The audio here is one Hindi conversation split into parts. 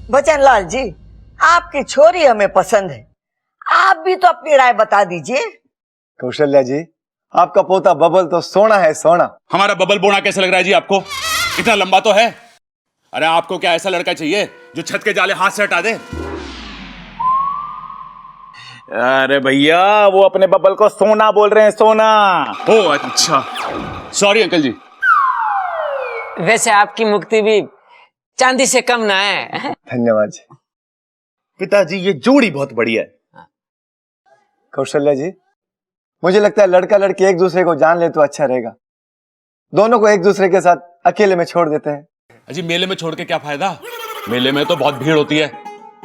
बचन लाल जी, आपकी छोरी हमें पसंद है, आप भी तो अपनी राय बता दीजिए। कौशल्या जी, आपका पोता बबल तो सोना है, सोना। हमारा बबल बोना कैसे लग रहा है जी आपको? इतना लंबा तो है। अरे आपको क्या ऐसा लड़का चाहिए जो छत के जाले हाथ से हटा दे? अरे भैया, वो अपने बबल को सोना बोल रहे हैं, सोना। ओ अच्छा, सॉरी अंकल जी। वैसे आपकी मुक्ति भी चांदी से कम ना है। धन्यवाद जी। पिताजी, ये जोड़ी बहुत बढ़िया है। कौशल्या जी, मुझे लगता है लड़का लड़की एक दूसरे को जान ले तो अच्छा रहेगा। दोनों को एक दूसरे के साथ अकेले में छोड़ देते हैं। अजी मेले में छोड़ के क्या फायदा? मेले में तो बहुत भीड़ होती है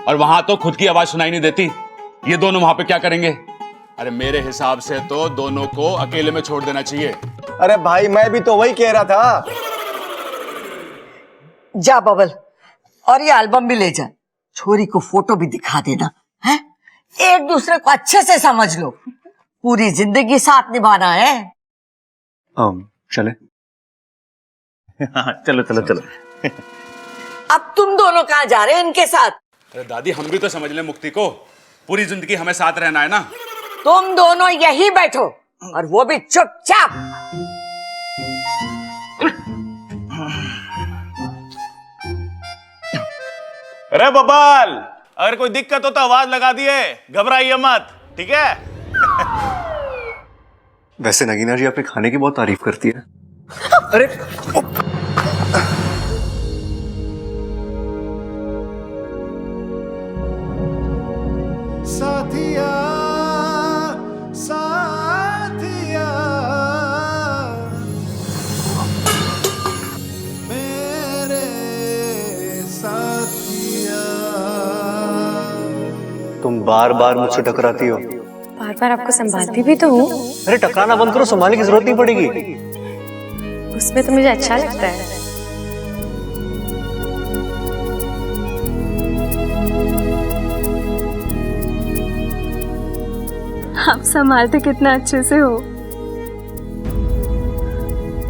और वहां तो खुद की आवाज सुनाई नहीं देती। ये दोनों वहां पे क्या करेंगे? अरे मेरे हिसाब से तो दोनों को अकेले में छोड़ देना चाहिए। अरे भाई, मैं भी तो वही कह रहा था। जा बबल, और ये एल्बम भी ले जा, छोरी को फोटो भी दिखा देना है। एक दूसरे को अच्छे से समझ लो, पूरी जिंदगी साथ निभाना है। चले। चलो चलो चलो। अब तुम दोनों कहाँ जा रहे हैं इनके साथ? अरे दादी, हम भी तो समझ लें मुक्ति को, पूरी जिंदगी हमें साथ रहना है ना। तुम दोनों यही बैठो, और वो भी चुपचाप। अरे बबल, अगर कोई दिक्कत हो तो आवाज लगा दिए, घबराइए मत, ठीक है? वैसे नगीना जी आपके खाने की बहुत तारीफ करती है। अरे साथिया साथिया मेरे साथिया। तुम बार बार मुझसे टकराती हो। बार बार आपको संभालती भी तो हूँ। अरे टकराना बंद करो, संभालने की जरूरत नहीं पड़ेगी। उसमें तो मुझे अच्छा लगता है। आप संभालते कितना अच्छे से हो।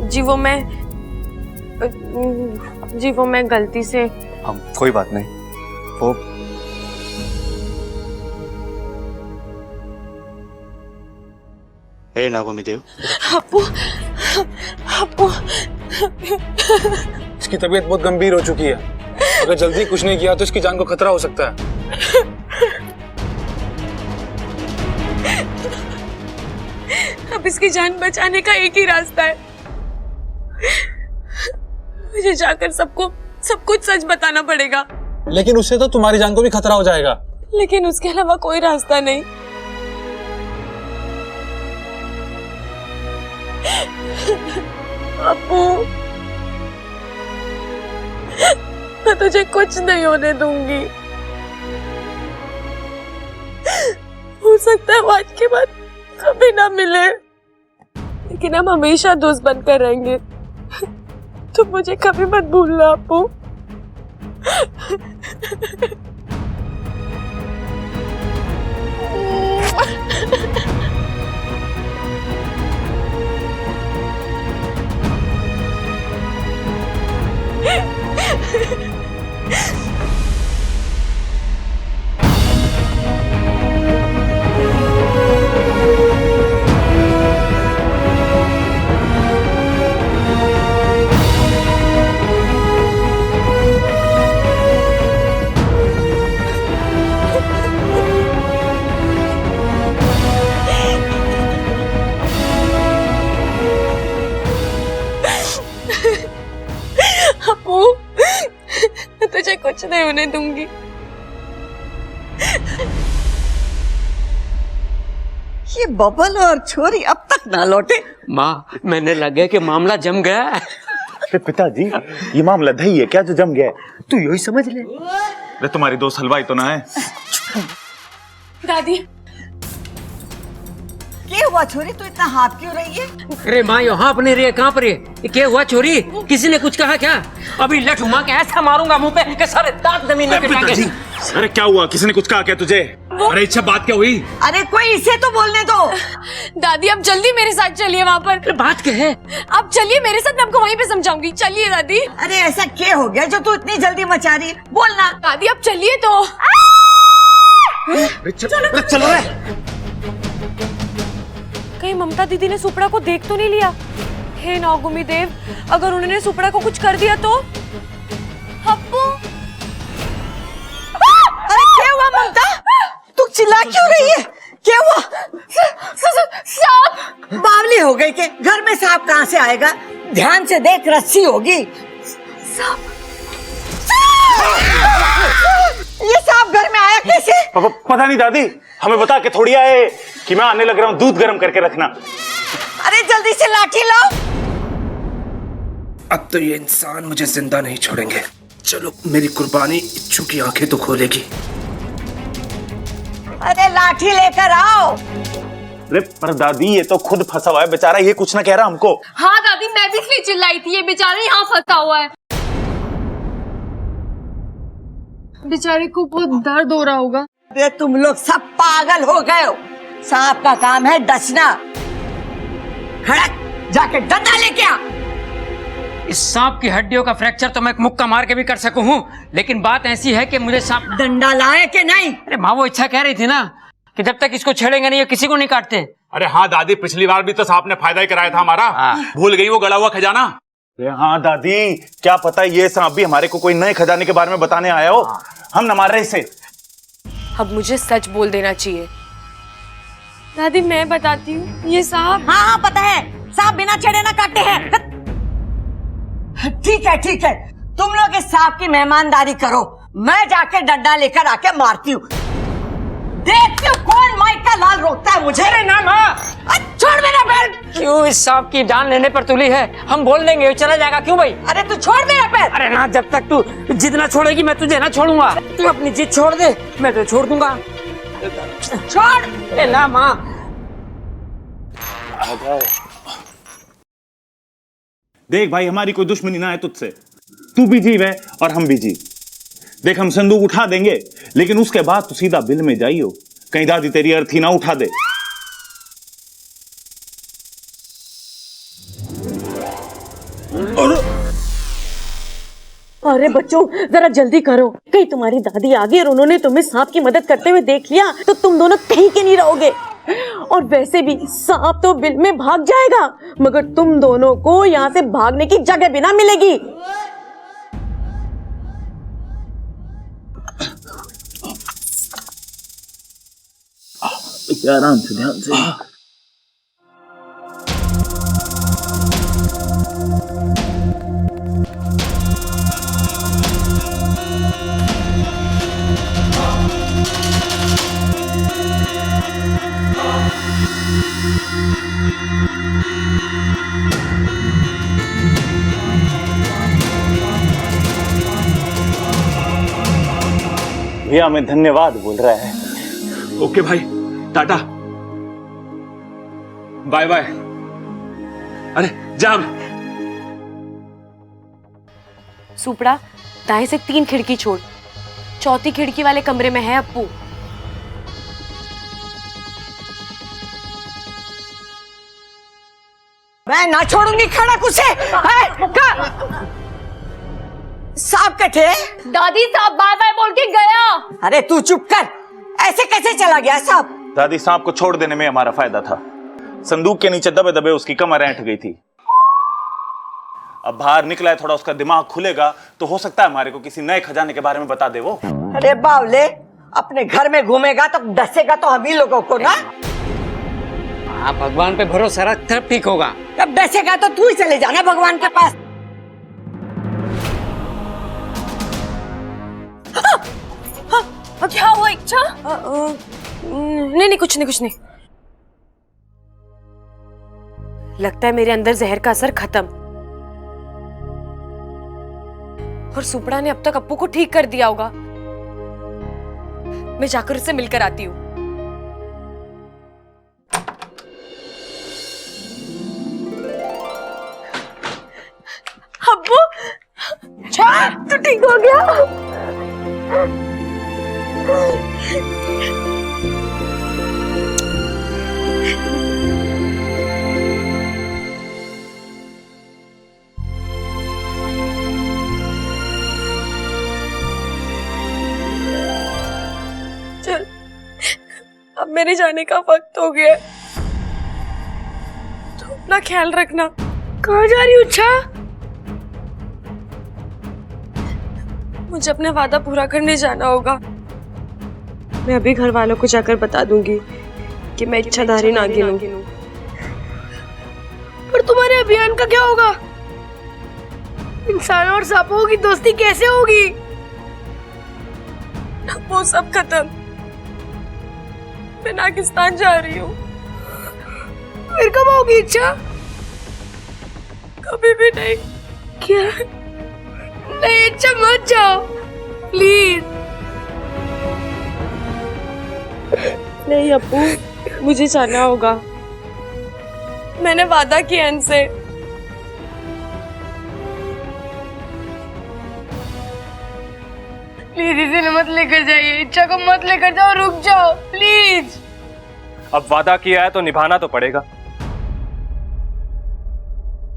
जी वो मैं गलती से। हम कोई बात नहीं। वो हे नागोमी अपू, अपू। इसकी तबीयत बहुत गंभीर हो चुकी है। अगर जल्दी कुछ नहीं किया तो इसकी जान को खतरा हो सकता है। अब इसकी जान बचाने का एक ही रास्ता है, मुझे जाकर सबको सब कुछ सच बताना पड़ेगा। लेकिन उससे तो तुम्हारी जान को भी खतरा हो जाएगा। लेकिन उसके अलावा कोई रास्ता नहीं। अपू, मैं तुझे कुछ नहीं होने दूंगी। हो सकता है आज के बाद कभी ना मिले, लेकिन हम हमेशा दोस्त बनकर रहेंगे। तुम मुझे कभी मत भूलना अपू। अपू, मैं तुझे कुछ नहीं होने दूंगी। ये बबल और छोरी अब तक ना लौटे। माँ, मैंने लगे कि मामला जम गया है। अरे पिताजी, ये मामला दही है क्या जो जम गया है? तू यही समझ ले। अरे तुम्हारी दोस्त हलवाई तो ना है? दादी, क्या हुआ छोरी, तू इतना हाथ क्यों रही है? अरे माँ, यहाँ अपने रे कहाँ पर है? क्या हुआ छोरी? किसी ने कुछ कहा क्या? अभी लठ उमा के ऐसा मारूंगा मुंह पे कि सारे दांत जमीन में गिराएंगे। अरे क्या हुआ, किसी ने कुछ कहा क्या तुझे? अरे इच्छा बात क्या हुई? अरे कोई इसे तो बोलने दो। दादी आप जल्दी मेरे साथ चलिए वहाँ पर। बात क्या है? आप चलिए मेरे साथ, मैं आपको वहीं पे समझाऊंगी। चलिए दादी। अरे ऐसा क्या हो गया जो तू इतनी जल्दी मचा रही है? बोलना। दादी आप चलिए तो। चलो रे। कहीं ममता दीदी ने सुपड़ा को देख तो नहीं लिया? हे नागुमी देव, अगर उन्होंने सुपड़ा को कुछ कर दिया तो? अप्पू, अरे क्या हुआ ममता? तू चिल्ला क्यों रही है? क्या हुआ? सांप। बावली हो गई के? घर में सांप कहाँ से आएगा? ध्यान से देख, रस्सी होगी। ये सांप घर में आया कैसे? पता नहीं दादी, हमें बता के थोड़ी आए कि मैं आने लग रहा हूँ, दूध गर्म करके रखना। अरे जल्दी से लाठी लाओ। अब तो ये इंसान मुझे जिंदा नहीं छोड़ेंगे। चलो मेरी कुर्बानी इच्छू की आंखें तो खोलेगी। अरे लाठी लेकर आओ। अरे पर दादी ये तो खुद फंसा हुआ है बेचारा, ये कुछ ना कह रहा हमको। हाँ दादी, मैं भी इसलिए चिल्लाई थी, ये बेचारा यहाँ फंसा हुआ है। बेचारे को बहुत दर्द हो रहा होगा। अरे तुम लोग सब पागल हो गए हो। सांप का काम है डसना। खड़क जाके डंडा लेके आ। इस सांप की हड्डियों का फ्रैक्चर तो मैं एक मुक्का मार के भी कर सकूं हूं, लेकिन बात ऐसी है कि मुझे सांप। डंडा लाए कि नहीं? अरे माँ वो इच्छा कह रही थी ना कि जब तक इसको छेड़ेंगे नहीं ये किसी को नहीं काटते। अरे हाँ दादी, पिछली बार भी तो सांप ने फायदा ही कराया था हमारा। भूल गई वो गड़ा हुआ खजाना? अरे हाँ दादी, क्या पता ये सांप भी हमारे को कोई नए खजाने के बारे में बताने आया हो। हम न मार रहे इसे। अब मुझे सच बोल देना चाहिए। दादी मैं बताती हूँ, ये सांप। हाँ हाँ पता है, सांप बिना छेड़े ना काटते हैं। ठीक है ठीक है, तुम लोग इस सांप की मेहमानदारी करो, मैं जाके डंडा लेकर आके मारती हूँ। देखती हूँ कौन माइक का लाल रोकता है मुझे। अरे ना माँ, छोड़ मेरा पैर। क्यों इस सांप की जान लेने पर तुली है? हम बोल देंगे वो चला जाएगा। क्यों भाई? अरे तू छोड़ मेरा पैर। अरे ना, जब तक तू जिद ना छोड़ेगी मैं तुझे ना छोड़ूंगा। तू अपनी जिद छोड़ दे, मैं तो छोड़ दूंगा। छोड़। अरे ना माँ। देख भाई, हमारी कोई दुश्मनी ना है तुझसे। तू भी जीव है और हम भी जीव। देख हम संदूक उठा देंगे, लेकिन उसके बाद तू सीधा बिल में जाइयो, कहीं दादी तेरी अर्थी ना उठा दे। अरे बच्चों जरा जल्दी करो, कहीं तुम्हारी दादी आ गई और उन्होंने तुम्हें सांप की मदद करते हुए देख लिया तो तुम दोनों कहीं के नहीं रहोगे। और वैसे भी सांप तो बिल में भाग जाएगा, मगर तुम दोनों को यहाँ से भागने की जगह भी ना मिलेगी। आराम से, ध्यान से। भैया हमें धन्यवाद बोल रहा है। ओके भाई, टाटा, बाय बाय। अरे जा। सुपड़ा, दाएं से 3 खिड़की छोड़, चौथी खिड़की वाले कमरे में है अप्पू। मैं ना छोड़ूंगी खड़क उसे। सांप कटे। दादी साहब बाय बाय बोल के गया। अरे तू चुप कर, ऐसे कैसे चला गया सांप? दादी सांप को छोड़ देने में हमारा फायदा था। संदूक के नीचे दबे दबे उसकी कमर ऐंठ गई थी। अब बाहर निकला है, थोड़ा उसका दिमाग खुलेगा तो हो सकता है हमारे को किसी नए खजाने के बारे में बता दे वो। अरे बावले, अपने घर में घूमेगा तो डसेगा तो हम ही लोगों को ना। आप भगवान पे भरोसा रख, तब ठीक होगा। अब डसेगा तो तू ही चले जाना भगवान के पास। क्या हुआ इच्छा? नहीं नहीं, कुछ नहीं कुछ नहीं। लगता है मेरे अंदर जहर का असर खत्म, और सुपड़ा ने अब तक अप्पू को ठीक कर दिया होगा। मैं जाकर उससे मिलकर आती हूँ। अप्पू, तो ठीक हो गया। चल, अब मेरे जाने का वक्त हो गया है। तो अपना ख्याल रखना। कहाँ जा रही हो अच्छा? मुझे अपना वादा पूरा करने जाना होगा। मैं अभी घर वालों को जाकर बता दूंगी कि मैं इच्छाधारी नागिन हूँ। पर तुम्हारे अभियान का क्या होगा? इंसानों और सांपों की दोस्ती कैसे होगी? वो सब खत्म। मैं नागिस्तान जा रही हूँ। फिर कब होगी इच्छा? कभी भी नहीं। क्या? नहीं इच्छा, मत जाओ प्लीज। नहीं अप्पू, मुझे जाना होगा। मैंने वादा किया इनसे। प्लीज इसे मत लेकर जाइए। इच्छा को मत लेकर जाओ, रुक जाओ प्लीज। अब वादा किया है तो निभाना तो पड़ेगा,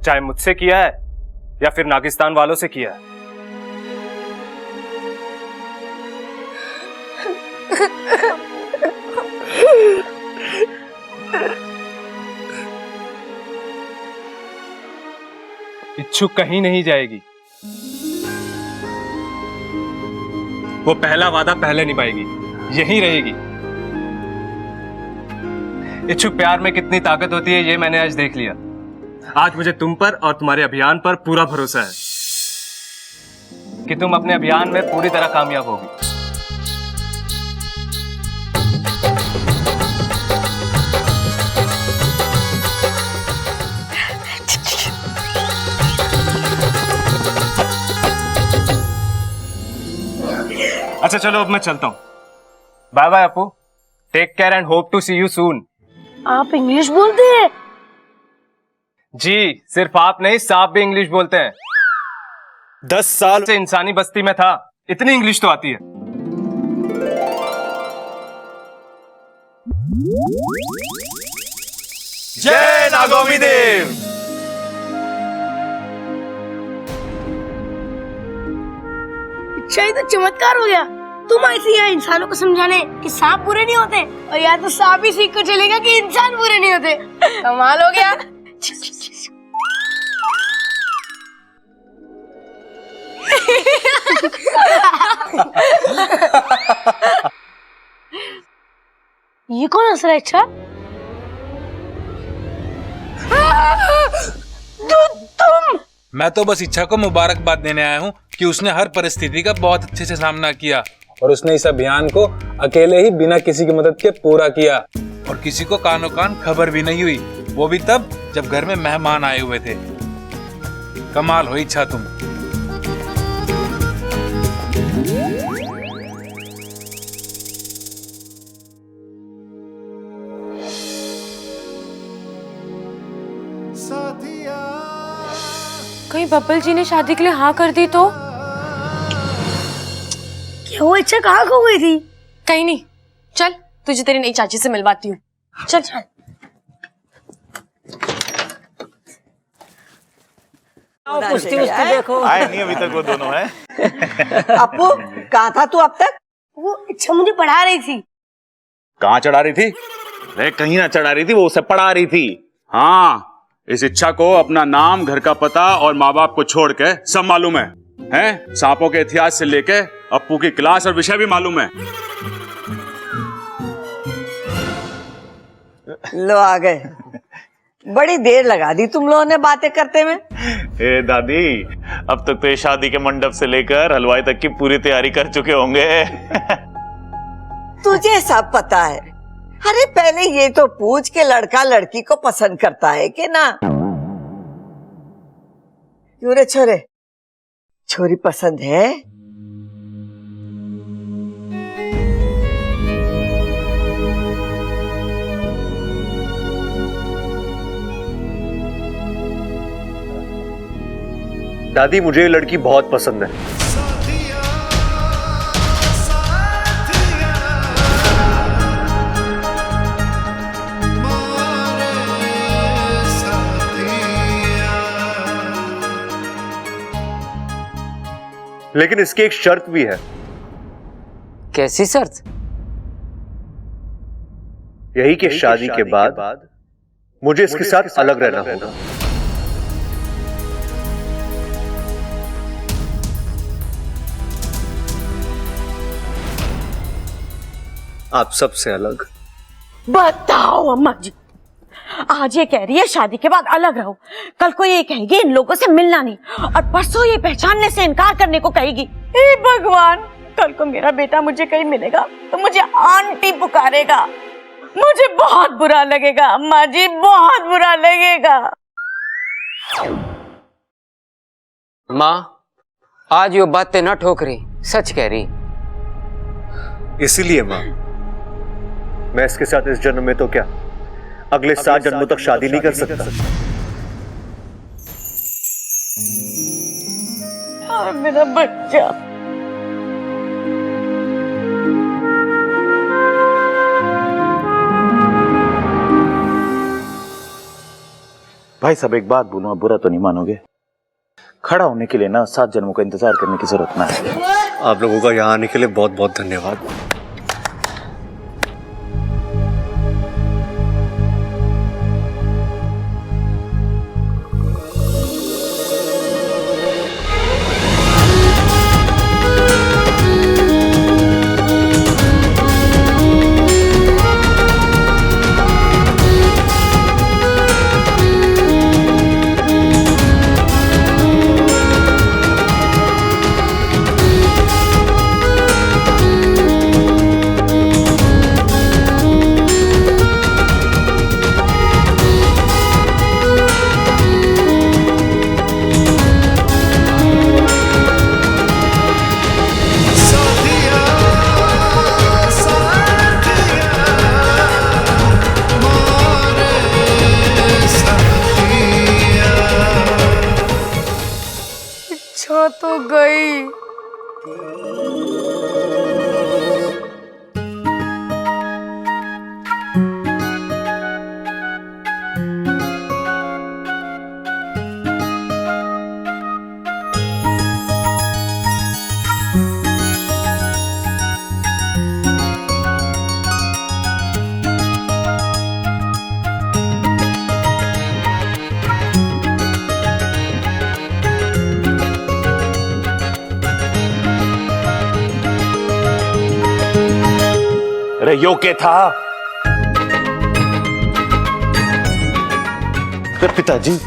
चाहे मुझसे किया है या फिर नागिस्तान वालों से किया है। इच्छुक कहीं नहीं जाएगी। वो पहला वादा पहले निभाएगी, यहीं रहेगी। इच्छुक प्यार में कितनी ताकत होती है ये मैंने आज देख लिया। आज मुझे तुम पर और तुम्हारे अभियान पर पूरा भरोसा है कि तुम अपने अभियान में पूरी तरह कामयाब होगी। अच्छा चलो अब मैं चलता हूँ। Bye bye Apu, take care and hope to see you soon. आप इंग्लिश बोलते हैं? जी, सिर्फ आप नहीं, सांप भी इंग्लिश बोलते हैं। 10 साल से इंसानी बस्ती में था, इतनी इंग्लिश तो आती है। जय नागोमी देव। अच्छा, ये तो चमत्कार हो गया। तुम ऐसे यहाँ इंसानों को समझाने कि सांप बुरे नहीं होते, और या तो सांप ही सीख कर चलेगा कि इंसान बुरे नहीं होते। कमाल हो गया। ये कौन हंस रहा है? अच्छा, तुम? मैं तो बस इच्छा को मुबारकबाद देने आया हूँ कि उसने हर परिस्थिति का बहुत अच्छे से सामना किया और उसने इस अभियान को अकेले ही बिना किसी की मदद के पूरा किया और किसी को कानो कान खबर भी नहीं हुई, वो भी तब जब घर में मेहमान आए हुए थे। कमाल हो इच्छा तुम। कहीं बब्बल जी ने शादी के लिए हाँ कर दी तो? क्या वो इच्छा कहाँ खो गई थी? कहीं नहीं। चल, तुझे तेरी नई चाची से मिलवाती हूँ। चल चल। देखो आए नहीं अभी तक वो दोनों है। अपू, कहाँ था तू अब तक? वो इच्छा मुझे पढ़ा रही थी। कहाँ चढ़ा रही थी? अरे कहीं ना चढ़ा रही थी, वो उसे पढ़ा रही थी। हाँ, इस इच्छा को अपना नाम, घर का पता और माँ बाप को छोड़ के सब मालूम है। हैं? सांपों के इतिहास से लेके अप्पू की क्लास और विषय भी मालूम है। लो आ गए। बड़ी देर लगा दी तुम लोगों ने बातें करते में। ए दादी, अब तक तो ये शादी के मंडप से लेकर हलवाई तक की पूरी तैयारी कर चुके होंगे। तुझे सब पता है। अरे पहले ये तो पूछ के लड़का लड़की को पसंद करता है कि ना? क्यों रे छोरे, छोरी पसंद है? दादी, मुझे ये लड़की बहुत पसंद है। लेकिन इसकी एक शर्त भी है। कैसी शर्त? यही कि शादी के बाद मुझे इसके साथ अलग रहना होगा। आप सबसे अलग। बताओ अम्मा जी, आज ये कह रही है शादी के बाद अलग रहो, कल को ये कहेगी इन लोगों से मिलना नहीं, और परसों ये पहचानने से इनकार करने को कहेगी। हे भगवान, कल को मेरा बेटा मुझे कहीं मिलेगा तो मुझे आंटी पुकारेगा। मुझे बहुत बुरा लगेगा अम्मा जी, बहुत बुरा लगेगा। माँ, आज ये बातें न ठोकरी, सच कह रही। इसीलिए मां, मैं इसके साथ इस जन्म में तो क्या, अगले 7 जन्मों तक शादी नहीं कर सकता। और मेरा बच्चा। भाई साहब, एक बात बोलूं, आप बुरा तो नहीं मानोगे? खड़ा होने के लिए ना 7 जन्मों का इंतजार करने की जरूरत ना है। आप लोगों का यहाँ आने के लिए बहुत बहुत धन्यवाद। इच्छा तो गई। अरे यो क्या था? अरे पिताजी,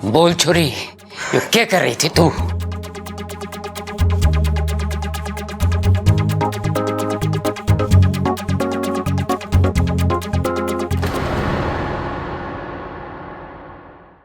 बोल छोरी, ये क्या कर रही थी तू?